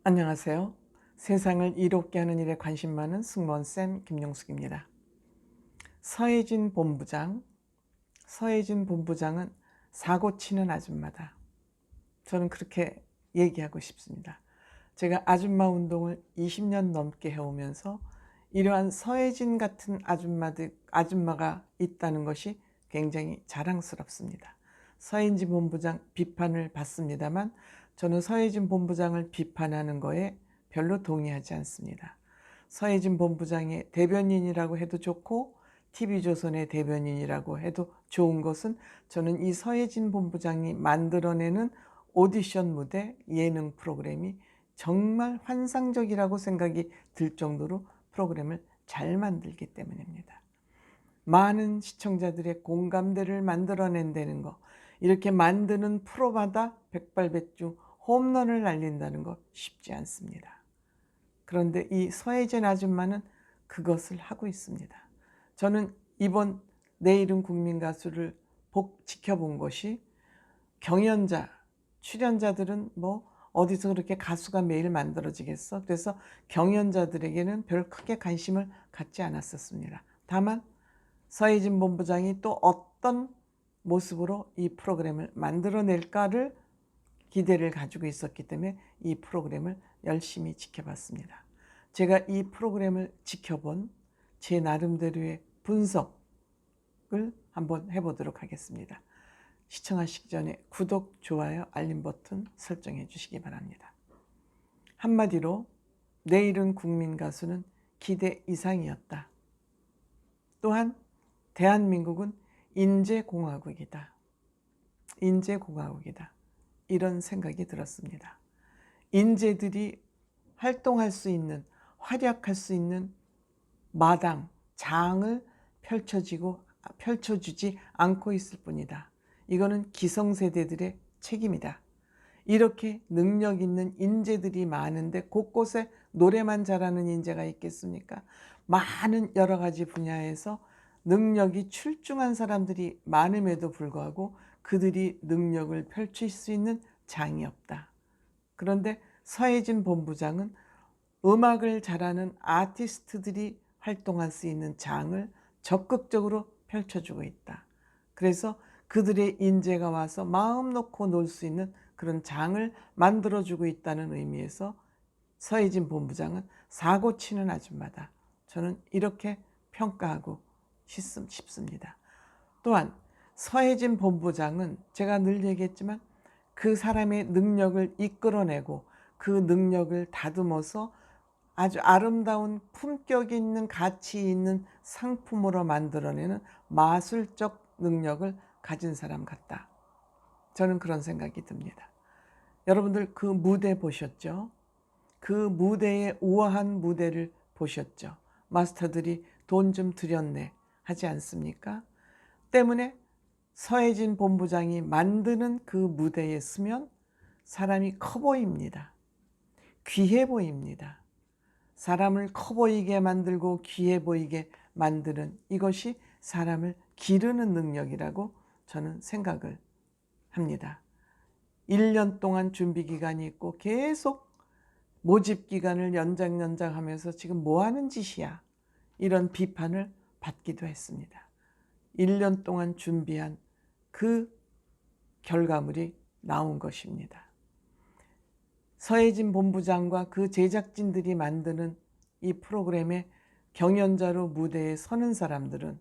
안녕하세요. 세상을 이롭게 하는 일에 관심 많은 승무원쌤 김용숙입니다. 서혜진 본부장. 서혜진 본부장은 사고 치는 아줌마다. 저는 그렇게 얘기하고 싶습니다. 제가 아줌마 운동을 20년 넘게 해오면서 이러한 서혜진 같은 아줌마가 있다는 것이 굉장히 자랑스럽습니다. 서혜진 본부장 비판을 받습니다만 저는 서혜진 본부장을 비판하는 거에 별로 동의하지 않습니다. 서혜진 본부장의 대변인이라고 해도 좋고 TV조선의 대변인이라고 해도 좋은 것은 저는 이 서혜진 본부장이 만들어내는 오디션 무대 예능 프로그램이 정말 환상적이라고 생각이 들 정도로 프로그램을 잘 만들기 때문입니다. 많은 시청자들의 공감대를 만들어낸다는 거, 이렇게 만드는 프로마다 백발백중 홈런을 날린다는 거 쉽지 않습니다. 그런데 이 서혜진 아줌마는 그것을 하고 있습니다. 저는 이번 내일은 국민 가수를 지켜본 것이 경연자, 출연자들은 뭐 어디서 그렇게 가수가 매일 만들어지겠어? 그래서 경연자들에게는 별 크게 관심을 갖지 않았었습니다. 다만 서혜진 본부장이 또 어떤 모습으로 이 프로그램을 만들어낼까를 기대를 가지고 있었기 때문에 이 프로그램을 열심히 지켜봤습니다. 제가 이 프로그램을 지켜본 제 나름대로의 분석을 한번 해보도록 하겠습니다. 시청하시기 전에 구독, 좋아요, 알림 버튼 설정해 주시기 바랍니다. 한마디로 내일은 국민 가수는 기대 이상이었다. 또한 대한민국은 인재공화국이다. 인재공화국이다. 이런 생각이 들었습니다. 인재들이 활동할 수 있는, 활약할 수 있는 마당, 장을 펼쳐주지 않고 있을 뿐이다. 이거는 기성세대들의 책임이다. 이렇게 능력 있는 인재들이 많은데 곳곳에 노래만 잘하는 인재가 있겠습니까? 많은 여러 가지 분야에서 능력이 출중한 사람들이 많음에도 불구하고 그들이 능력을 펼칠 수 있는 장이 없다. 그런데 서혜진 본부장은 음악을 잘하는 아티스트들이 활동할 수 있는 장을 적극적으로 펼쳐주고 있다. 그래서 그들의 인재가 와서 마음 놓고 놀 수 있는 그런 장을 만들어주고 있다는 의미에서 서혜진 본부장은 사고 치는 아줌마다. 저는 이렇게 평가하고 싶습니다. 또한 서혜진 본부장은 제가 늘 얘기했지만 그 사람의 능력을 이끌어내고 그 능력을 다듬어서 아주 아름다운 품격 있는 가치 있는 상품으로 만들어내는 마술적 능력을 가진 사람 같다. 저는 그런 생각이 듭니다. 여러분들 그 무대 보셨죠? 그 무대의 우아한 무대를 보셨죠? 마스터들이 돈 좀 들였네 하지 않습니까? 때문에 서혜진 본부장이 만드는 그 무대에 서면 사람이 커 보입니다. 귀해 보입니다. 사람을 커 보이게 만들고 귀해 보이게 만드는 이것이 사람을 기르는 능력이라고 저는 생각을 합니다. 1년 동안 준비 기간이 있고 계속 모집 기간을 연장하면서 지금 뭐 하는 짓이야? 이런 비판을 받기도 했습니다. 1년 동안 준비한 그 결과물이 나온 것입니다. 서혜진 본부장과 그 제작진들이 만드는 이 프로그램의 경연자로 무대에 서는 사람들은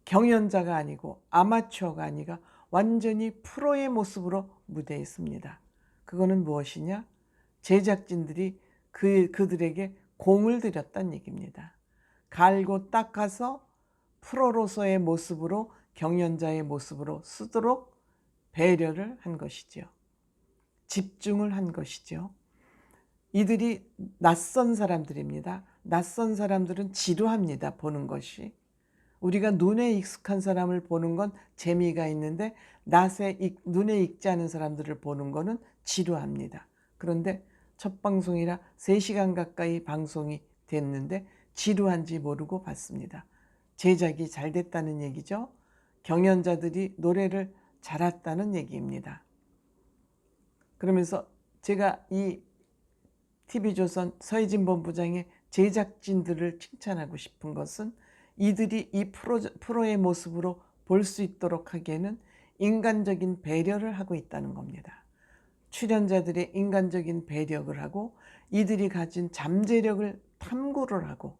경연자가 아니고 아마추어가 아니라 완전히 프로의 모습으로 무대에 섭니다. 그거는 무엇이냐? 제작진들이 그들에게 공을 들였다는 얘기입니다. 갈고 닦아서 프로로서의 모습으로 경연자의 모습으로 쓰도록 배려를 한 것이죠. 집중을 한 것이죠. 이들이 낯선 사람들입니다. 낯선 사람들은 지루합니다. 보는 것이. 우리가 눈에 익숙한 사람을 보는 건 재미가 있는데 눈에 익지 않은 사람들을 보는 거는 지루합니다. 그런데 첫 방송이라 3시간 가까이 방송이 됐는데 지루한지 모르고 봤습니다. 제작이 잘 됐다는 얘기죠. 경연자들이 노래를 잘했다는 얘기입니다. 그러면서 제가 이 TV조선 서혜진 본부장의 제작진들을 칭찬하고 싶은 것은 이들이 이 프로의 모습으로 볼 수 있도록 하기에는 인간적인 배려를 하고 있다는 겁니다. 출연자들의 인간적인 배려를 하고 이들이 가진 잠재력을 탐구를 하고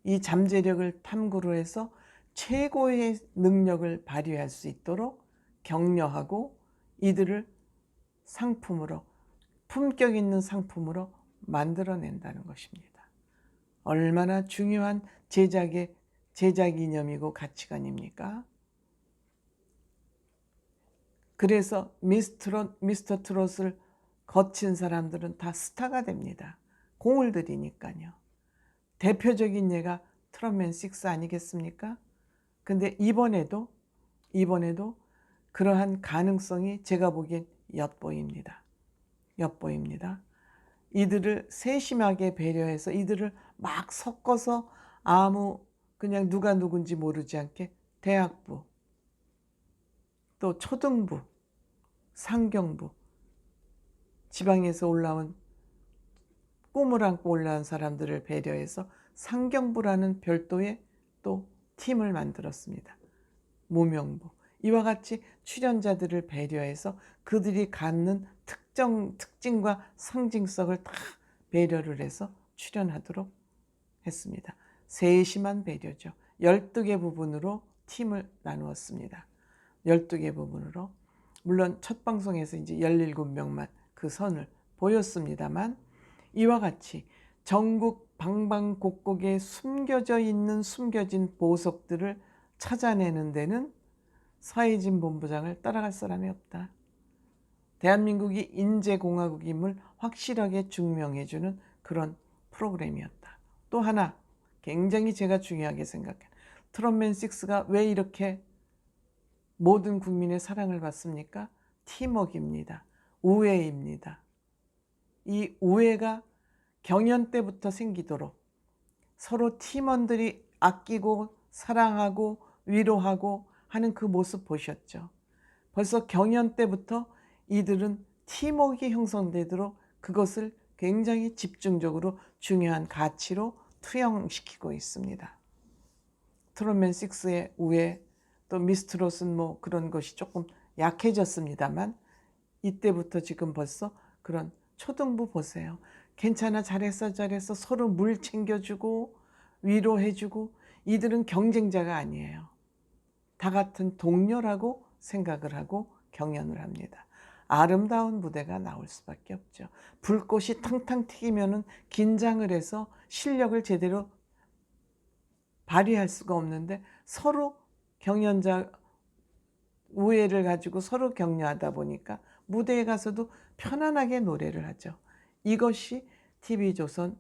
이 잠재력을 탐구를 해서 최고의 능력을 발휘할 수 있도록 격려하고 이들을 상품으로, 품격 있는 상품으로 만들어낸다는 것입니다. 얼마나 중요한 제작 이념이고 가치관입니까? 그래서 미스터 트롯을 거친 사람들은 다 스타가 됩니다. 공을 들이니까요. 대표적인 예가 트롯맨 6 아니겠습니까? 근데 이번에도 그러한 가능성이 제가 보기엔 엿보입니다. 이들을 세심하게 배려해서 이들을 막 섞어서 그냥 누가 누군지 모르지 않게 대학부, 또 초등부, 상경부, 지방에서 올라온 꿈을 안고 올라온 사람들을 배려해서 상경부라는 별도의 또 팀을 만들었습니다. 무명부. 이와 같이 출연자들을 배려해서 그들이 갖는 특징과 상징성을 다 배려를 해서 출연하도록 했습니다. 세심한 배려죠. 12개 부분으로 팀을 나누었습니다. 12개 부분으로. 물론 첫 방송에서 이제 17명만 그 선을 보였습니다만 이와 같이 전국 방방곡곡에 숨겨진 보석들을 찾아내는 데는 서혜진 본부장을 따라갈 사람이 없다. 대한민국이 인재공화국임을 확실하게 증명해주는 그런 프로그램이었다. 또 하나 굉장히 제가 중요하게 생각해요. 트롯맨 6가 왜 이렇게 모든 국민의 사랑을 받습니까? 팀워크입니다. 우애입니다. 이 우애가 경연 때부터 생기도록 서로 팀원들이 아끼고 사랑하고 위로하고 하는 그 모습 보셨죠? 벌써 경연 때부터 이들은 팀워크가 형성되도록 그것을 굉장히 집중적으로 중요한 가치로 투영시키고 있습니다. 트롯맨 6의 우애, 또 미스트롯은 뭐 그런 것이 조금 약해졌습니다만 이때부터 지금 벌써 그런 초등부 보세요. 괜찮아, 잘했어 서로 물 챙겨주고 위로해주고 이들은 경쟁자가 아니에요. 다 같은 동료라고 생각을 하고 경연을 합니다. 아름다운 무대가 나올 수밖에 없죠. 불꽃이 탕탕 튀기면은 긴장을 해서 실력을 제대로 발휘할 수가 없는데 서로 경연자 우애를 가지고 서로 격려하다 보니까 무대에 가서도 편안하게 노래를 하죠. 이것이 TV조선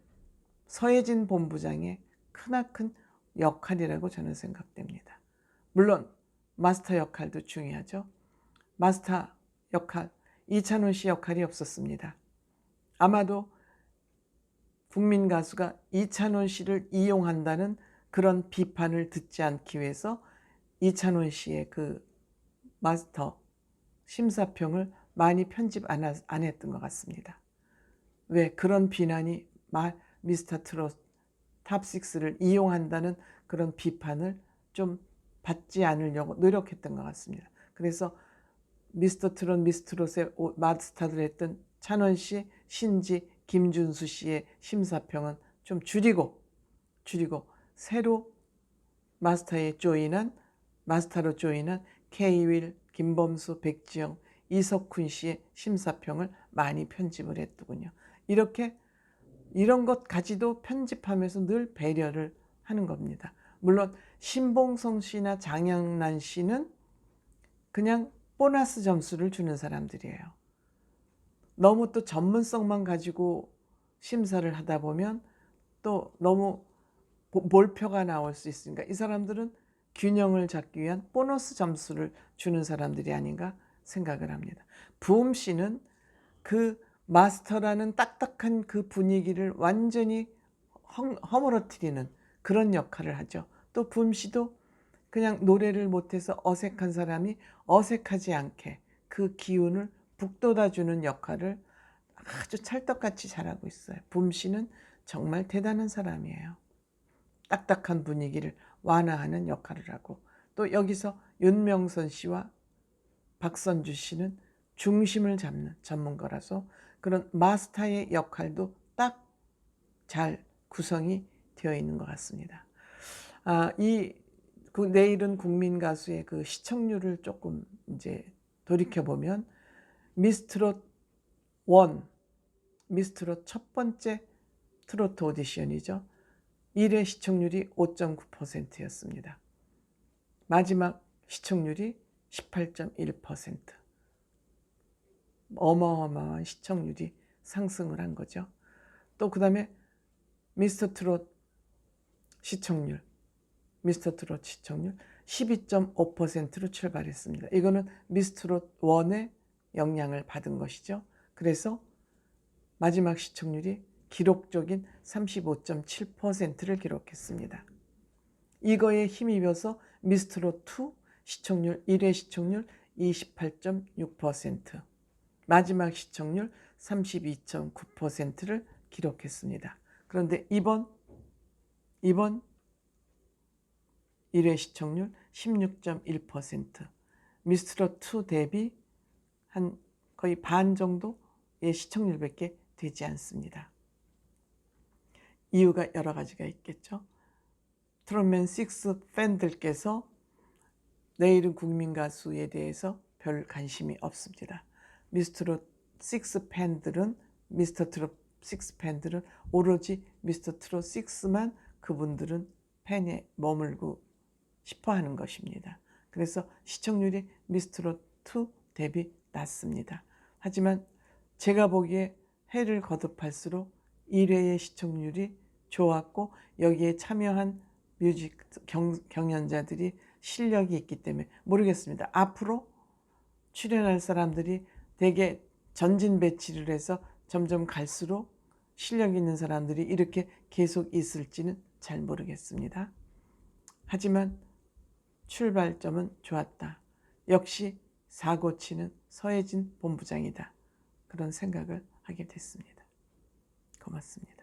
서혜진 본부장의 크나큰 역할이라고 저는 생각됩니다. 물론 마스터 역할도 중요하죠. 마스터 역할, 이찬원 씨 역할이 없었습니다. 아마도 국민 가수가 이찬원 씨를 이용한다는 그런 비판을 듣지 않기 위해서 이찬원 씨의 그 마스터 심사평을 많이 편집 안 했던 것 같습니다. 왜 그런 비난이 미스터 트롯 탑6를 이용한다는 그런 비판을 좀 받지 않으려고 노력했던 것 같습니다. 그래서 미스터 트롯, 미스트롯의 마스터를 했던 찬원 씨, 신지, 김준수 씨의 심사평은 좀 줄이고 새로 마스터로 조인한 K-윌, 김범수, 백지영, 이석훈 씨의 심사평을 많이 편집을 했더군요. 이런 것 가지도 편집하면서 늘 배려를 하는 겁니다. 물론 신봉성 씨나 장영란 씨는 그냥 보너스 점수를 주는 사람들이에요. 너무 또 전문성만 가지고 심사를 하다 보면 또 너무 몰표가 나올 수 있으니까 이 사람들은 균형을 잡기 위한 보너스 점수를 주는 사람들이 아닌가 생각을 합니다. 부음 씨는 그 마스터라는 딱딱한 그 분위기를 완전히 허물어뜨리는 그런 역할을 하죠. 또 부음 씨도 그냥 노래를 못해서 어색한 사람이 어색하지 않게 그 기운을 북돋아주는 역할을 아주 찰떡같이 잘하고 있어요. 붐 씨는 정말 대단한 사람이에요. 딱딱한 분위기를 완화하는 역할을 하고, 또 여기서 윤명선 씨와 박선주 씨는 중심을 잡는 전문가라서 그런 마스터의 역할도 딱 잘 구성이 되어 있는 것 같습니다. 내일은 국민 가수의 그 시청률을 조금 이제 돌이켜보면 미스트롯 1, 미스트롯 첫 번째 트로트 오디션이죠. 1회 시청률이 5.9%였습니다. 마지막 시청률이 18.1%. 어마어마한 시청률이 상승을 한 거죠. 또 그 다음에 미스터트롯 시청률 12.5%로 출발했습니다. 이거는 미스트롯 1의 영향을 받은 것이죠. 그래서 마지막 시청률이 기록적인 35.7%를 기록했습니다. 이거에 힘입어서 미스트롯 2 시청률 1회 시청률 28.6%, 마지막 시청률 32.9%를 기록했습니다. 그런데 이번 1회 시청률 16.1%, 미스트롯 2 대비 한 거의 반 정도의 시청률밖에 되지 않습니다. 이유가 여러 가지가 있겠죠. 트롯맨 6 팬들께서 내일은 국민 가수에 대해서 별 관심이 없습니다. 미스터트롯 6 팬들은 오로지 미스터트롯 6만 그분들은 팬에 머물고 싶어 하는 것입니다. 그래서 시청률이 미스터트롯 2 대비 낮습니다. 하지만 제가 보기에 해를 거듭할수록 1회의 시청률이 좋았고, 여기에 참여한 뮤직 경연자들이 실력이 있기 때문에 모르겠습니다. 앞으로 출연할 사람들이 되게 전진 배치를 해서 점점 갈수록 실력 있는 사람들이 이렇게 계속 있을지는 잘 모르겠습니다. 하지만 출발점은 좋았다. 역시 사고치는 서혜진 본부장이다. 그런 생각을 하게 됐습니다. 고맙습니다.